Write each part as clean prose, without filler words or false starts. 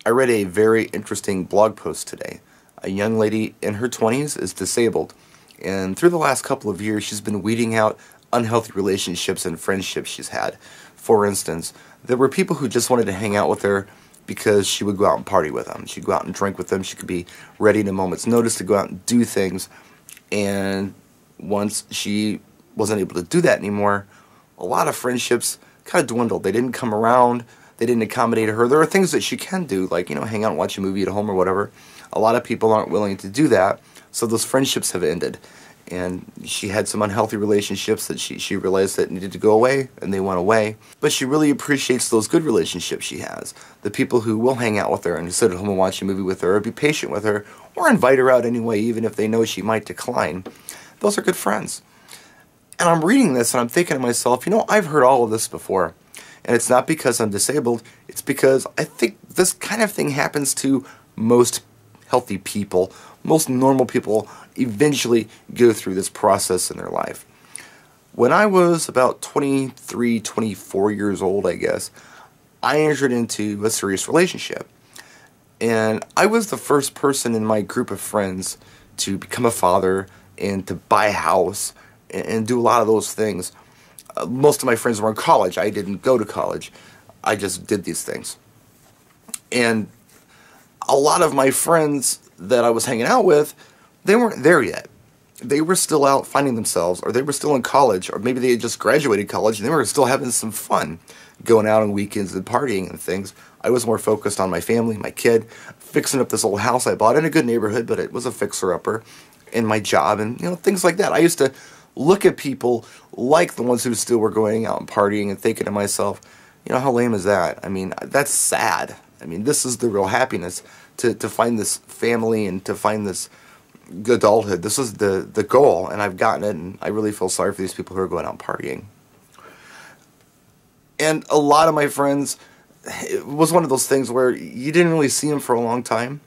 I read a very interesting blog post today. A young lady in her 20s is disabled, and through the last couple of years she's been weeding out unhealthy relationships and friendships she's had. For instance, there were people who just wanted to hang out with her because she would go out and party with them. She'd go out and drink with them. She could be ready in a moment's notice to go out and do things. And once she wasn't able to do that anymore, a lot of friendships kind of dwindled. They didn't come around. They didn't accommodate her. There are things that she can do, like, hang out and watch a movie at home or whatever. A lot of people aren't willing to do that, so those friendships have ended. And she had some unhealthy relationships that she realized that needed to go away, and they went away. But she really appreciates those good relationships she has. The people who will hang out with her and sit at home and watch a movie with her, or be patient with her, or invite her out anyway, even if they know she might decline. Those are good friends. And I'm reading this and I'm thinking to myself, I've heard all of this before. And it's not because I'm disabled, it's because I think this kind of thing happens to most healthy people. Most normal people eventually go through this process in their life. When I was about 23, 24 years old, I guess, I entered into a serious relationship. And I was the first person in my group of friends to become a father and to buy a house and do a lot of those things. Most of my friends were in college. I didn't go to college. I just did these things. And a lot of my friends that I was hanging out with, they weren't there yet. They were still out finding themselves, or they were still in college, or maybe they had just graduated college and they were still having some fun going out on weekends and partying and things. I was more focused on my family, my kid, fixing up this old house I bought in a good neighborhood, but it was a fixer-upper, and my job, and things like that. I used to look at people like the ones who still were going out and partying and thinking to myself, how lame is that? I mean, that's sad. I mean, this is the real happiness, to find this family and to find this adulthood. This is the goal, and I've gotten it, and I really feel sorry for these people who are going out and partying. And a lot of my friends, it was one of those things where you didn't really see them for a long time,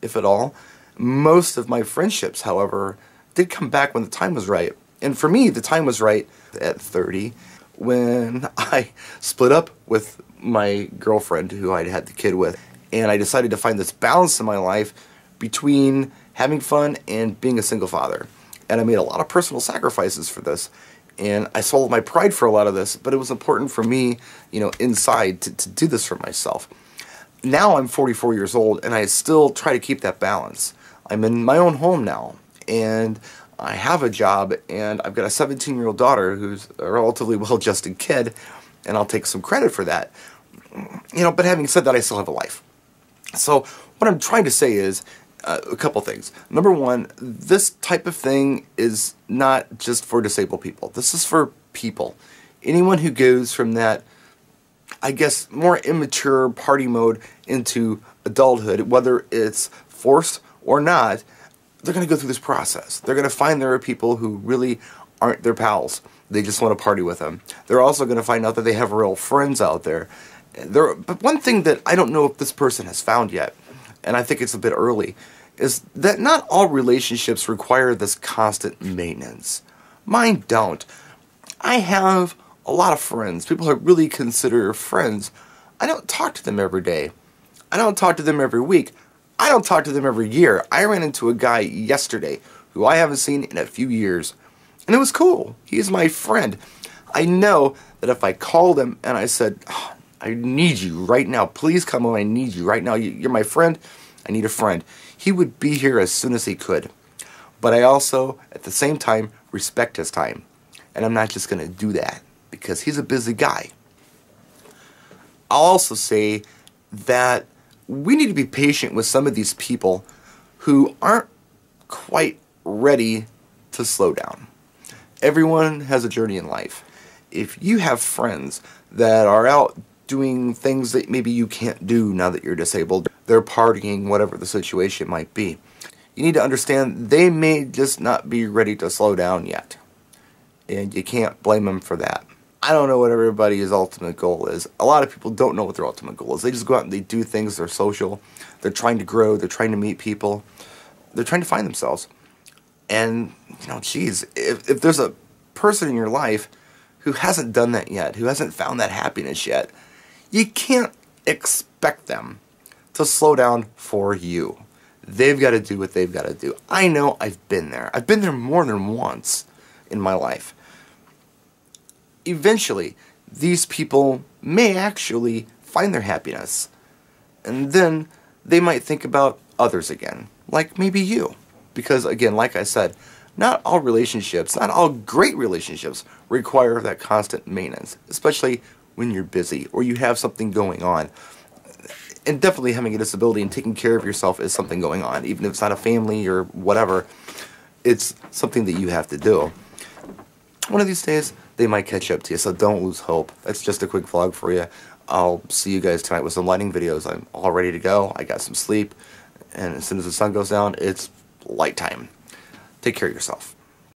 if at all. Most of my friendships, however, did come back when the time was right. And for me, the time was right at 30 when I split up with my girlfriend who I'd had the kid with. And I decided to find this balance in my life between having fun and being a single father. And I made a lot of personal sacrifices for this. And I swallowed my pride for a lot of this, but it was important for me, inside to do this for myself. Now I'm 44 years old, and I still try to keep that balance. I'm in my own home now, and I have a job, and I've got a 17-year-old daughter who's a relatively well-adjusted kid, and I'll take some credit for that. But having said that, I still have a life. So what I'm trying to say is a couple things. Number one, this type of thing is not just for disabled people. This is for people. Anyone who goes from that, I guess, more immature party mode into adulthood, whether it's forced or not, they're going to go through this process. They're going to find there are people who really aren't their pals. They just want to party with them. They're also going to find out that they have real friends out there. But one thing that I don't know if this person has found yet, and I think it's a bit early, is that not all relationships require this constant maintenance. Mine don't. I have a lot of friends, people I really consider friends. I don't talk to them every day. I don't talk to them every week. I don't talk to them every year. I ran into a guy yesterday who I haven't seen in a few years, and it was cool. He is my friend. I know that if I called him and I said, "Oh, I need you right now. Please come home. I need you right now. You're my friend. I need a friend," he would be here as soon as he could. But I also, at the same time, respect his time. And I'm not just going to do that because he's a busy guy. I'll also say that we need to be patient with some of these people who aren't quite ready to slow down. Everyone has a journey in life. If you have friends that are out doing things that maybe you can't do now that you're disabled, they're partying, whatever the situation might be, you need to understand they may just not be ready to slow down yet. And you can't blame them for that. I don't know what everybody's ultimate goal is. A lot of people don't know what their ultimate goal is. They just go out and they do things, they're social, they're trying to grow, they're trying to meet people, they're trying to find themselves. And, geez, if there's a person in your life who hasn't done that yet, who hasn't found that happiness yet, you can't expect them to to slow down for you. They've got to do what they've got to do. I know I've been there. I've been there more than once in my life. Eventually, these people may actually find their happiness. And then they might think about others again, like maybe you. Because again, like I said, not all relationships, not all great relationships require that constant maintenance, especially when you're busy or you have something going on. And definitely having a disability and taking care of yourself is something going on, even if it's not a family or whatever. It's something that you have to do. One of these days, they might catch up to you, so don't lose hope. That's just a quick vlog for you. I'll see you guys tonight with some lighting videos. I'm all ready to go. I got some sleep, and as soon as the sun goes down, it's light time. Take care of yourself.